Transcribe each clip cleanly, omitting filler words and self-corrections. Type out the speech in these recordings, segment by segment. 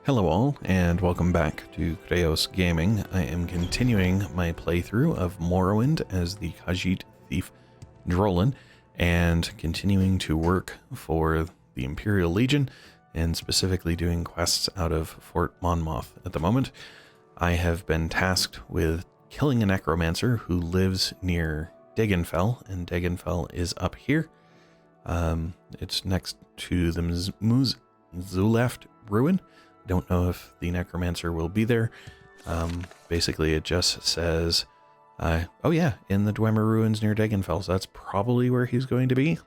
Hello all, and welcome back to Chreos Gaming. I am continuing my playthrough of Morrowind as the Khajit Thief Drolan, and continuing to work for the Imperial Legion, and specifically doing quests out of Fort Monmouth at the moment. I have been tasked with killing a necromancer who lives near Dagon Fel, and Dagon Fel is up here. It's next to the Hjonthjolf ruin. Don't know if the necromancer will be there. Basically it just says, oh yeah, in the Dwemer ruins near Dagon Fel, so that's probably where he's going to be.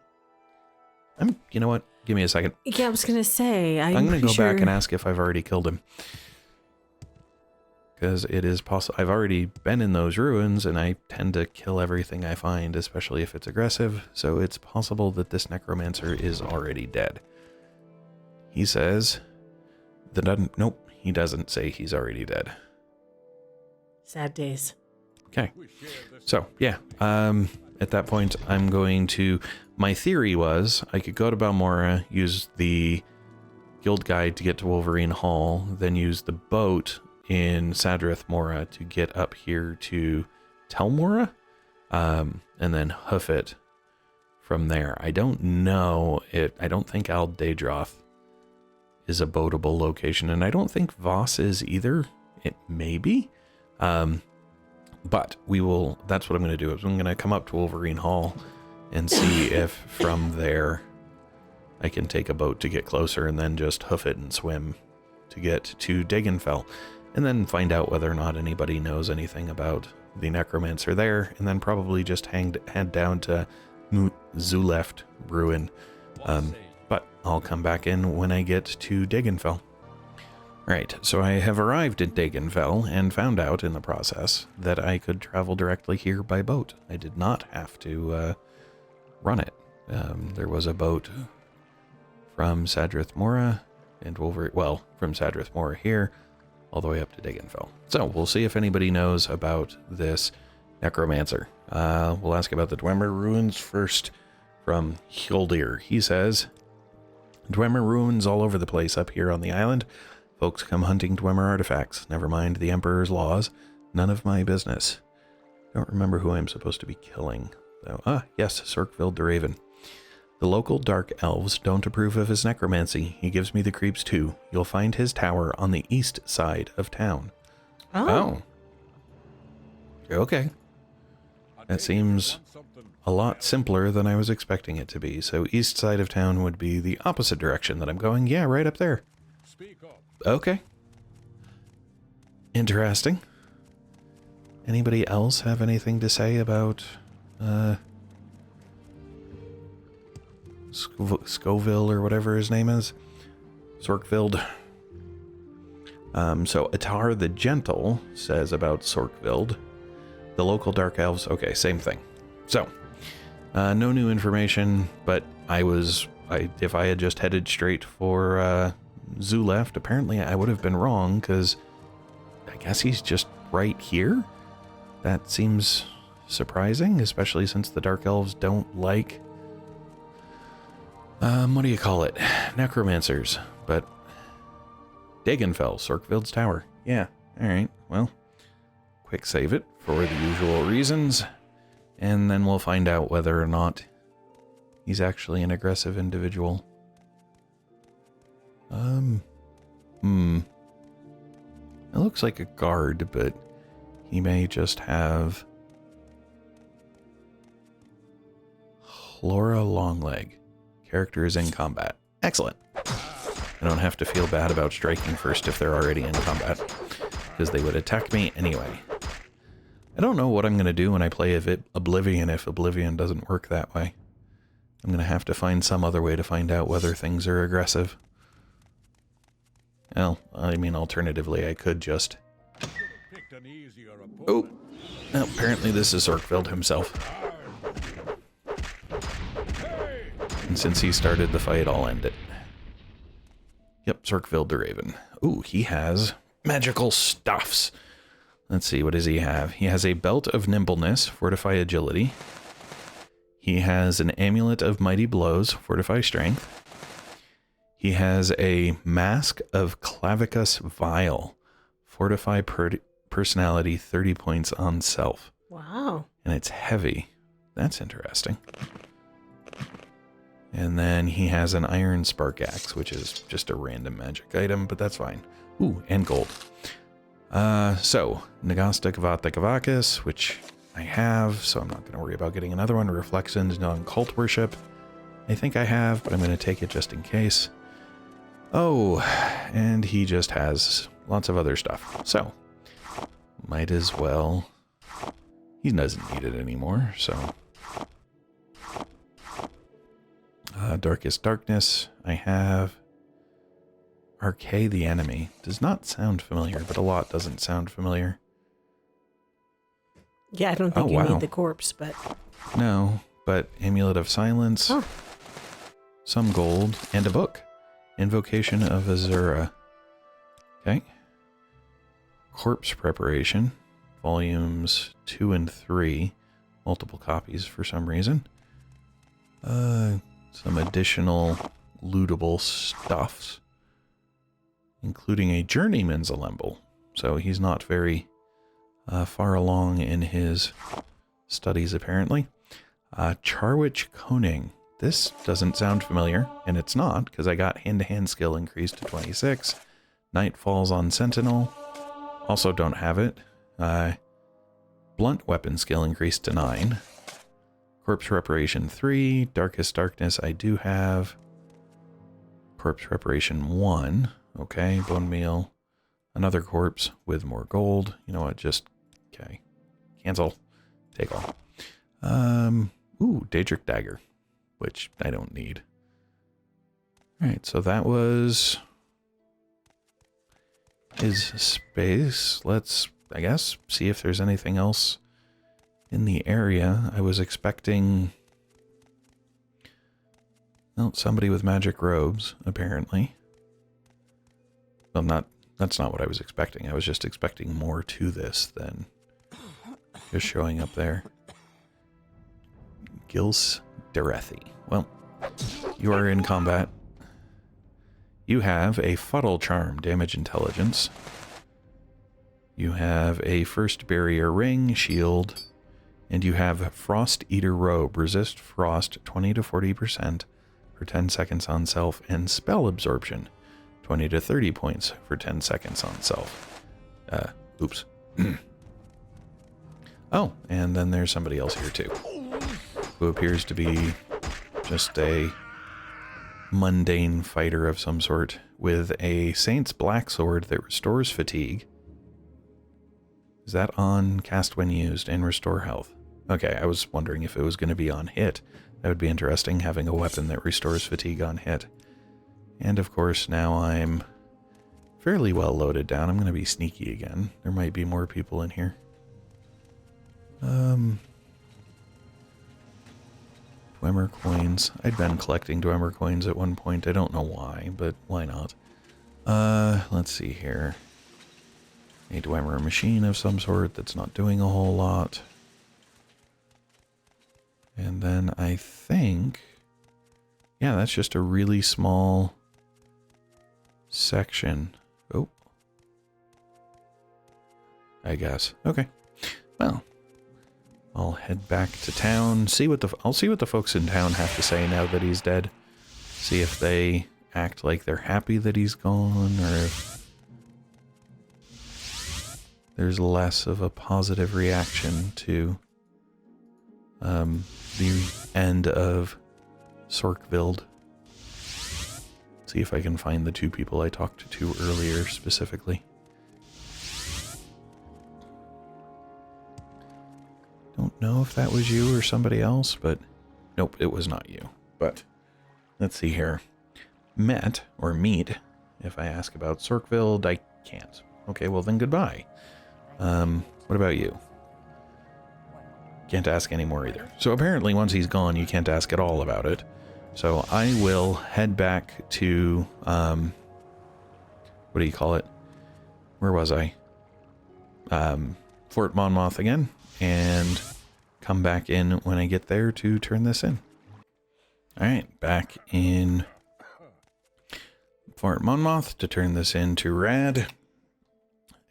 You know what? Give me a second. Yeah, I was gonna say, I'm gonna go back and ask if I've already killed him. Because it is possible. I've already been in those ruins, and I tend to kill everything I find, especially if it's aggressive, so it's possible that this necromancer is already dead. He says... Nope, he doesn't say he's already dead. Sad days. Okay. So, yeah. At that point, I'm going to... My theory was I could go to Balmora, use the guild guide to get to Wolverine Hall, then use the boat in Sadrith Mora to get up here to Telmora, and then hoof it from there. I don't know it. I don't think Al Daedroth is a boatable location, and I don't think Voss is either. It may be, but we will. That's what I'm going to do. Is I'm going to come up to Wolverine Hall and see if from there I can take a boat to get closer, and then just hoof it and swim to get to Dagon Fel, and then find out whether or not anybody knows anything about the necromancer there, and then probably just head down to Hjonthjolf ruin. But I'll come back in when I get to Dagon Fel. Right, so I have arrived at Dagon Fel and found out in the process that I could travel directly here by boat. I did not have to run it. There was a boat from Sadrith Mora and from Sadrith Mora here all the way up to Dagon Fel. So we'll see if anybody knows about this necromancer. We'll ask about the Dwemer ruins first from Hjonthjolf. He says... Dwemer ruins all over the place up here on the island. Folks come hunting Dwemer artifacts. Never mind the Emperor's laws. None of my business. Don't remember who I'm supposed to be killing, though. Ah, yes, Sorkvild the Raven. The local dark elves don't approve of his necromancy. He gives me the creeps too. You'll find his tower on the east side of town. Oh. Okay. That seems a lot simpler than I was expecting it to be. So east side of town would be the opposite direction that I'm going. Yeah, right up there. Okay. Interesting. Anybody else have anything to say about Scoville or whatever his name is? Sorkvild. So Atar the Gentle says about Sorkvild. The local dark elves. Okay, same thing. So, no new information, but if I had just headed straight for Hjonthjolf, apparently I would have been wrong, because I guess he's just right here? That seems surprising, especially since the Dark Elves don't like, what do you call it? Necromancers. But Dagon Fel, Sorkvild's tower. Yeah, alright, well, quick save it for the usual reasons. And then we'll find out whether or not he's actually an aggressive individual. It looks like a guard, but he may just have Hlora Longleg. Character is in combat. Excellent. I don't have to feel bad about striking first if they're already in combat, because they would attack me anyway. I don't know what I'm going to do when I play Oblivion if Oblivion doesn't work that way. I'm going to have to find some other way to find out whether things are aggressive. Well, I mean, alternatively, I could just... Oh! Well, apparently this is Sorkvild himself. And since he started the fight, I'll end it. Yep, Sorkvild the Raven. Ooh, he has magical stuffs. Let's see, what does he have? He has a belt of nimbleness, fortify agility. He has an amulet of mighty blows, fortify strength. He has a Mask of Clavicus Vile. Fortify personality, 30 points on self. Wow. And it's heavy. That's interesting. And then he has an Iron Spark Axe, which is just a random magic item, but that's fine. Ooh, and gold. So, Nagasta Kavata Kavakis, which I have, so I'm not going to worry about getting another one. Reflections on Cult Worship. I think I have, but I'm going to take it just in case. Oh, and he just has lots of other stuff. So, might as well. He doesn't need it anymore, so. Darkest Darkness, I have. Archay the Enemy. Does not sound familiar, but a lot doesn't sound familiar. Yeah, I don't think you need the corpse, but... No, but Amulet of Silence, some gold, and a book. Invocation of Azura. Okay. Corpse Preparation, volumes 2 and 3. Multiple copies for some reason. Some additional lootable stuffs, including a Journeyman's Alemble. So he's not very far along in his studies, apparently. Charwich Koning. This doesn't sound familiar, and it's not, because I got hand-to-hand skill increased to 26. Night Falls on Sentinel. Also don't have it. Blunt weapon skill increased to 9. Corpse Reparation 3. Darkest Darkness I do have. Corpse Reparation 1. Okay, Bone Meal. Another corpse with more gold. You know what, just... Okay. Cancel. Take all. Ooh, Daedric Dagger, which I don't need. Alright, so that was his space. Let's, I guess, see if there's anything else in the area. I was expecting... Well, somebody with magic robes, apparently. Well, that's not what I was expecting. I was just expecting more to this than just showing up there. Gils Derethi. Well, you are in combat. You have a Fuddle Charm, damage intelligence. You have a First Barrier Ring, shield, and you have Frost Eater Robe, resist frost 20 to 40% for 10 seconds on self, and spell absorption 20 to 30 points for 10 seconds on self. Oops. Oh, and then there's somebody else here too, who appears to be just a mundane fighter of some sort with a Saint's Black Sword that restores fatigue. Is that on cast when used and restore health? Okay, I was wondering if it was going to be on hit. That would be interesting, having a weapon that restores fatigue on hit. And of course, now I'm fairly well loaded down. I'm going to be sneaky again. There might be more people in here. Dwemer coins. I'd been collecting Dwemer coins at one point. I don't know why, but why not? Let's see here. A Dwemer machine of some sort that's not doing a whole lot. And then I think... Yeah, that's just a really small section. Oh. I guess. Okay. Well, I'll head back to town. I'll see what the folks in town have to say now that he's dead. See if they act like they're happy that he's gone, or if there's less of a positive reaction to the end of Sorkvild. See if I can find the two people I talked to earlier specifically. Don't know if that was you or somebody else, but nope, it was not you. But let's see here. Met, or meet, if I ask about Sorkvild, I can't. Okay, well then goodbye. What about you? Can't ask anymore either. So apparently once he's gone, you can't ask at all about it. So I will head back to, what do you call it? Where was I? Fort Monmouth again, and come back in when I get there to turn this in. Alright, back in Fort Monmouth to turn this into Rad.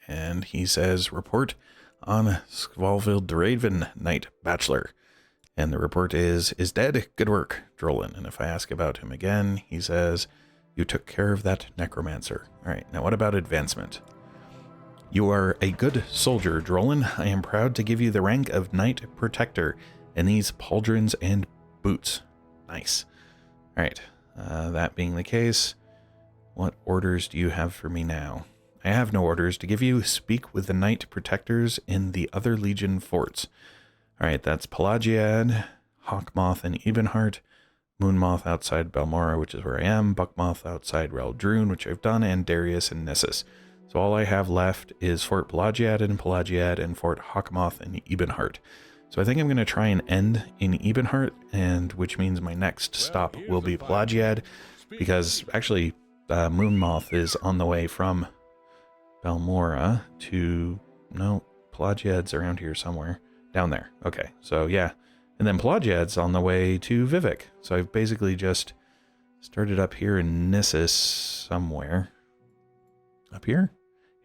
And he says, report on Sorkvild the Raven Knight Bachelor. And the report is dead. Good work, Drolan. And if I ask about him again, he says, you took care of that necromancer. All right, now what about advancement? You are a good soldier, Drolan. I am proud to give you the rank of Knight Protector and these pauldrons and boots. Nice. All right, that being the case, what orders do you have for me now? I have no orders to give you. Speak with the Knight Protectors in the other Legion forts. All right, that's Pelagiad, Hawkmoth and Ebenheart, Moonmoth outside Balmora, which is where I am, Buckmoth outside Reldrune, which I've done, and Darius and Nissus. So all I have left is Fort Pelagiad and Fort Hawkmoth and Ebenheart. So I think I'm going to try and end in Ebenheart, and which means my next stop will be Pelagiad, because actually Moonmoth is on the way from Balmora to... No, Pelagiad's around here somewhere. Down there. Okay, so yeah. And then Pelagiad's on the way to Vivek. So I've basically just started up here in Nissus somewhere. Up here?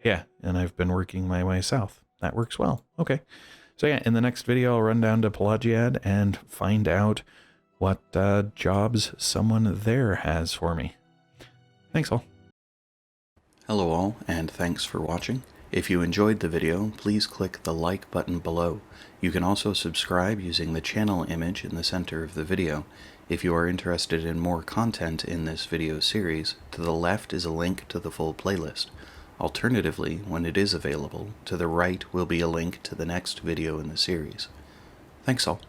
Yeah, and I've been working my way south. That works well. Okay. So yeah, in the next video, I'll run down to Pelagiad and find out what jobs someone there has for me. Thanks all. Hello all, and thanks for watching. If you enjoyed the video, please click the like button below. You can also subscribe using the channel image in the center of the video. If you are interested in more content in this video series, to the left is a link to the full playlist. Alternatively, when it is available, to the right will be a link to the next video in the series. Thanks all.